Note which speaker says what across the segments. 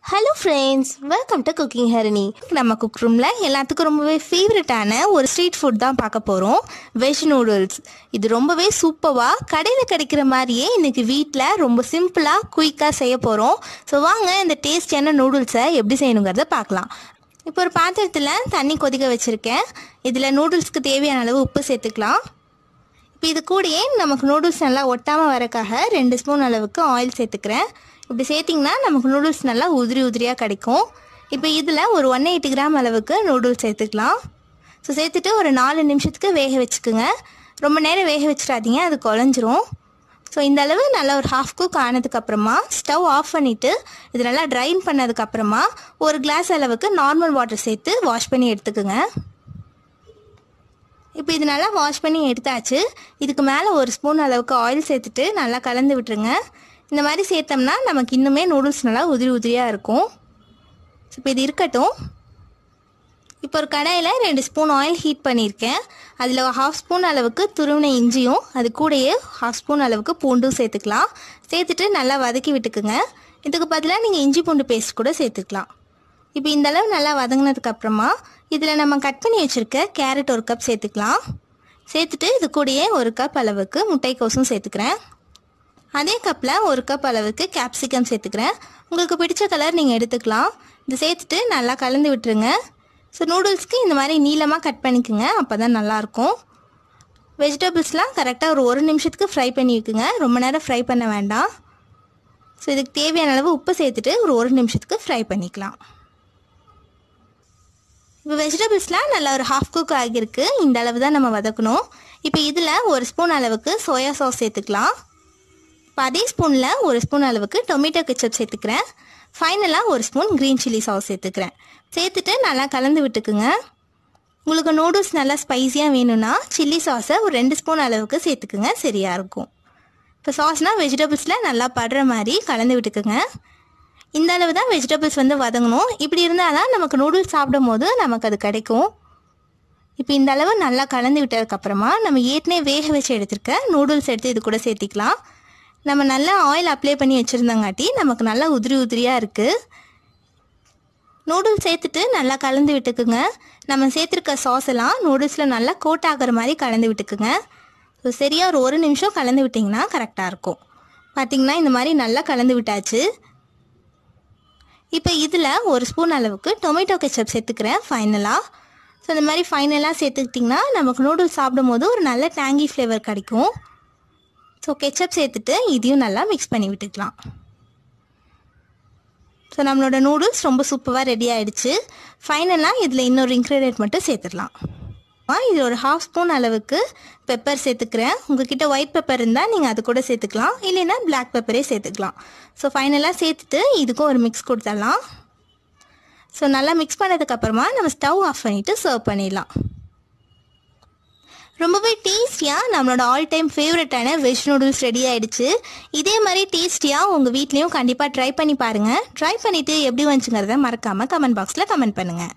Speaker 1: Hello friends, welcome to CookingHarini. நம்ம cook ரூம்ல எல்லாத்துக்கும் ரொம்பவே ஃபேவரட்டான ஒரு ஸ்ட்ரீட் ஃபுட் தான் பார்க்க போறோம். Veg noodles. இது ரொம்பவே சூப்பரா கடையில கிடைக்கிற மாதிரியே இன்னைக்கு வீட்ல ரொம்ப சிம்பிளா குயிக்கா செய்ய போறோம். சோ வாங்க இந்த டேஸ்டியான நூடுல்ஸை எப்படி செய்யணும்ங்கறத பார்க்கலாம். இப்போ ஒரு பாத்திரத்துல தண்ணி கொதிக்க வச்சிருக்கேன். இதுல நூடுல்ஸ்க்கு தேவையான அளவு உப்பு சேர்த்துக்கலாம். இப்போ இது கூடயே நமக்கு நூடுல்ஸ் நல்லா ஒட்டாம வரக்காக 2 ஸ்பூன் அளவுக்கு ஆயில் சேர்த்துக்கிறேன். இப்படி சேர்த்திங்கன்னா நமக்கு நூடுல்ஸ் நல்லா உதிரியாக கிடைக்கும். இப்போ இதில் ஒரு 180 கிராம் அளவுக்கு நூடுல்ஸ் சேர்த்துக்கலாம். ஸோ சேர்த்துட்டு ஒரு 4 நிமிஷத்துக்கு வேக வச்சுக்குங்க. ரொம்ப நேரம் வேக வச்சிடாதீங்க, அது குழஞ்சிரும். ஸோ இந்த அளவு நல்லா ஒரு ஹாஃப் குக் ஆனதுக்கப்புறமா ஸ்டவ் ஆஃப் பண்ணிவிட்டு இது நல்லா ட்ரைன் பண்ணதுக்கப்புறமா ஒரு கிளாஸ் அளவுக்கு நார்மல் வாட்டர் சேர்த்து வாஷ் பண்ணி எடுத்துக்குங்க. இப்போ இது நல்லா வாஷ் பண்ணி எடுத்தாச்சு. இதுக்கு மேலே ஒரு ஸ்பூன் அளவுக்கு ஆயில் சேர்த்துட்டு நல்லா கலந்து விட்டுருங்க. இந்த மாதிரி சேர்த்தோம்னா நமக்கு இன்னுமே நூடுல்ஸ் நல்லா உதிரியாக இருக்கும். இப்போ இது இருக்கட்டும். இப்போ ஒரு கடாயில் 2 ஸ்பூன் ஆயில் ஹீட் பண்ணியிருக்கேன். அதில் ஹாஃப் ஸ்பூன் அளவுக்கு துருவின இஞ்சியும் அது கூடயே ஹாஃப் ஸ்பூன் அளவுக்கு பூண்டும் சேர்த்துக்கலாம். சேர்த்துட்டு நல்லா வதக்கி விட்டுக்குங்க. இதுக்கு பதிலாக நீங்கள் இஞ்சி பூண்டு பேஸ்ட் கூட சேர்த்துக்கலாம். இப்போ இந்த அளவு நல்லா வதங்கினதுக்கப்புறமா இதில் நம்ம கட் பண்ணி வச்சுருக்க கேரட் 1 கப் சேர்த்துக்கலாம். சேர்த்துட்டு இது கூடயே 1 கப் அளவுக்கு முட்டைக்கோசும் சேர்த்துக்கிறேன். அதே கப்பில் 1 கப் அளவுக்கு கேப்சிகம் சேர்த்துக்கிறேன். உங்களுக்கு பிடிச்ச கலர் நீங்கள் எடுத்துக்கலாம். இது சேர்த்துட்டு நல்லா கலந்து விட்டுருங்க. ஸோ நூடுல்ஸ்க்கு இந்த மாதிரி நீளமாக கட் பண்ணிக்கோங்க, அப்போ தான் நல்லாயிருக்கும். வெஜிடபிள்ஸ்லாம் கரெக்டாக ஒரு நிமிஷத்துக்கு ஃப்ரை பண்ணி வைக்குங்க, ரொம்ப நேரம் ஃப்ரை பண்ண வேண்டாம். ஸோ இதுக்கு தேவையான அளவு உப்பு சேர்த்துட்டு ஒரு நிமிஷத்துக்கு ஃப்ரை பண்ணிக்கலாம். இப்போ வெஜிடபிள்ஸ்லாம் நல்லா ஒரு ஹாஃப் குக் ஆகியிருக்கு. இந்த அளவு தான் நம்ம வதக்கணும். இப்போ இதில் 1 ஸ்பூன் அளவுக்கு சோயா சாஸ் சேர்த்துக்கலாம். இப்போ அதே ஸ்பூனில் 1 ஸ்பூன் அளவுக்கு டொமேட்டோ கெச்சப் சேர்த்துக்கிறேன். ஃபைனலாக 1 ஸ்பூன் க்ரீன் சில்லி சாஸ் சேர்த்துக்கிறேன். சேர்த்துட்டு நல்லா கலந்து விட்டுக்குங்க. உங்களுக்கு நூடுல்ஸ் நல்லா ஸ்பைஸியாக வேணும்னா சில்லி சாஸை ஒரு 2 ஸ்பூன் அளவுக்கு சேர்த்துக்குங்க, சரியாக இருக்கும். இப்போ சாஸ்னால் வெஜிடபிள்ஸில் நல்லா படுற மாதிரி கலந்து விட்டுக்குங்க. இந்த அளவு தான் வெஜிடபிள்ஸ் வதங்கணும். இப்படி இருந்தால் தான் நமக்கு நூடுல்ஸ் சாப்பிடும் போது நமக்கு அது கிடைக்கும். இப்போ இந்த அளவு நல்லா கலந்து விட்டதுக்கப்புறமா நம்ம ஏற்கனவே வேக வச்சு எடுத்துருக்க நூடுல்ஸ் எடுத்து இது கூட சேர்த்திக்கலாம். நம்ம நல்லா ஆயில் அப்ளை பண்ணி வச்சுருந்தங்காட்டி நமக்கு நல்லா உதிரியாக இருக்குது. நூடுல்ஸ் சேர்த்துட்டு நல்லா கலந்து விட்டுக்குங்க. நம்ம சேர்த்துருக்க சாஸ் எல்லாம் நூடுல்ஸில் நல்லா கோட் ஆகிற மாதிரி கலந்து விட்டுக்குங்க. ஸோ சரியாக ஒரு நிமிஷம் கலந்து விட்டிங்கன்னா கரெக்டாக இருக்கும். பார்த்திங்கன்னா இந்த மாதிரி நல்லா கலந்து விட்டாச்சு. இப்போ இதில் 1 ஸ்பூன் அளவுக்கு டொமேட்டோ கெச்சப் சேர்த்துக்கிறேன் ஃபைனலாக. ஸோ இந்த மாதிரி ஃபைனலாக சேர்த்துக்கிட்டிங்கன்னா நமக்கு நூடுல்ஸ் சாப்பிடும் போது ஒரு நல்ல டேங்கி ஃப்ளேவர் கிடைக்கும். ஸோ கெச்சப் சேர்த்துட்டு இதையும் நல்லா மிக்ஸ் பண்ணி விட்டுக்கலாம். ஸோ நம்மளோட நூடுல்ஸ் ரொம்ப சூப்பராக ரெடி ஆகிடுச்சு. ஃபைனலாக இதில் இன்னொரு இன்க்ரீடியன்ட் மட்டும் சேர்த்துடலாம். இதில் ஒரு ஹாஃப் ஸ்பூன் அளவுக்கு பெப்பர் சேர்த்துக்கிறேன். உங்ககிட்ட ஒயிட் பெப்பர் இருந்தால் நீங்கள் அது கூட சேர்த்துக்கலாம், இல்லைன்னா பிளாக் பெப்பரே சேர்த்துக்கலாம். ஸோ ஃபைனலாக சேர்த்துட்டு இதுக்கும் ஒரு மிக்ஸ் கொடுத்துடலாம். ஸோ நல்லா மிக்ஸ் பண்ணதுக்கப்புறமா நம்ம ஸ்டவ் ஆஃப் பண்ணிவிட்டு சர்வ் பண்ணிடலாம். ரொம்பவே டேஸ்டியாக நம்மளோட ஆல் டைம் ஃபேவரட்டான வெஜ் நூடுல்ஸ் ரெடி ஆகிடுச்சு. இதே மாதிரி டேஸ்டியாக உங்கள் வீட்லேயும் கண்டிப்பாக ட்ரை பண்ணி பாருங்கள். ட்ரை பண்ணிவிட்டு எப்படி வந்துச்சுங்கிறத மறக்காமல் கமெண்ட் பாக்ஸில் கமெண்ட் பண்ணுங்கள்.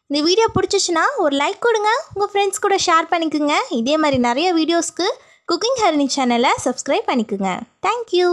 Speaker 1: இந்த வீடியோ பிடிச்சிச்சுன்னா ஒரு லைக் கொடுங்க, உங்கள் ஃப்ரெண்ட்ஸ் கூட ஷேர் பண்ணிக்கோங்க. இதே மாதிரி நிறைய வீடியோஸ்க்கு குக்கிங் ஹரிணி சேனலை சப்ஸ்கிரைப் பண்ணிக்கோங்க. தேங்க்யூ.